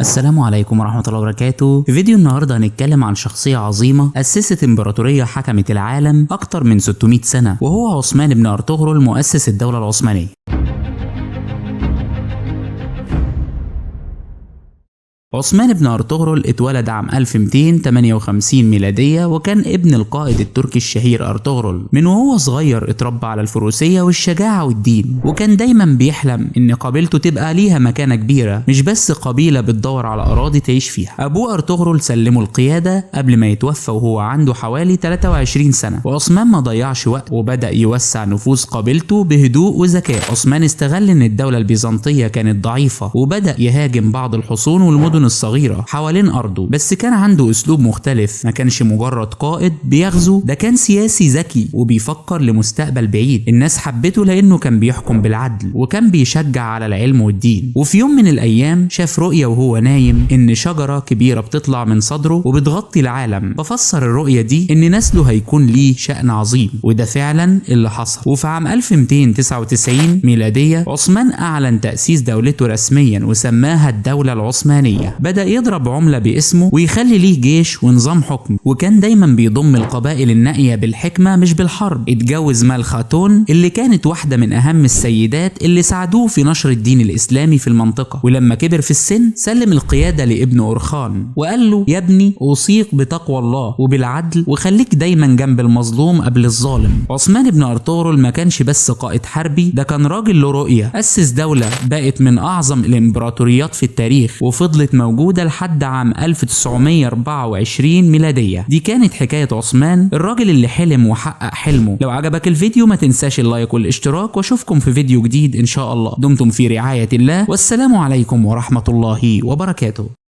السلام عليكم ورحمة الله وبركاته. في فيديو النهاردة هنتكلم عن شخصية عظيمة أسست إمبراطورية حكمت العالم أكتر من 600 سنة، وهو عثمان بن أرطغرل مؤسس الدولة العثمانية. عثمان بن أرطغرل اتولد عام 1258 ميلادية، وكان ابن القائد التركي الشهير أرطغرل. من وهو صغير اتربى على الفروسية والشجاعة والدين، وكان دايما بيحلم ان قبيلته تبقى ليها مكانة كبيرة، مش بس قبيلة بتدور على أراضي تعيش فيها. أبوه أرطغرل سلمه القيادة قبل ما يتوفى وهو عنده حوالي 23 سنة، وعثمان ما ضيعش وقت وبدأ يوسع نفوذ قبيلته بهدوء وذكاء. عثمان استغل ان الدولة البيزنطية كانت ضعيفة، وبدأ يهاجم بعض الحصون والمدن الصغيرة حوالين أرضه، بس كان عنده أسلوب مختلف. ما كانش مجرد قائد بيغزو، ده كان سياسي ذكي وبيفكر لمستقبل بعيد. الناس حبته لأنه كان بيحكم بالعدل وكان بيشجع على العلم والدين. وفي يوم من الأيام شاف رؤية وهو نايم إن شجرة كبيرة بتطلع من صدره وبتغطي العالم، ففسر الرؤية دي إن نسله هيكون ليه شأن عظيم، وده فعلا اللي حصل. وفي عام 1299 ميلادية عثمان أعلن تأسيس دولته رسميا وسماها الدولة العثمانية. بدأ يضرب عملة باسمه ويخلي ليه جيش ونظام حكم، وكان دايما بيضم القبائل النائية بالحكمة مش بالحرب. اتجوز مال خاتون اللي كانت واحدة من أهم السيدات اللي ساعدوه في نشر الدين الإسلامي في المنطقة. ولما كبر في السن سلم القيادة لابنه أورخان وقال له: يا ابني أوصيك بتقوى الله وبالعدل، وخليك دايما جنب المظلوم قبل الظالم. عثمان بن أرطغرل ما كانش بس قائد حربي، ده كان راجل له رؤية. أسس دولة بقت من أعظم الإمبراطوريات في التاريخ، وفضلت موجودة لحد عام 1924 ميلادية. دي كانت حكاية عثمان، الراجل اللي حلم وحقق حلمه. لو عجبك الفيديو ما تنساش اللايك والاشتراك، واشوفكم في فيديو جديد ان شاء الله. دمتم في رعاية الله، والسلام عليكم ورحمة الله وبركاته.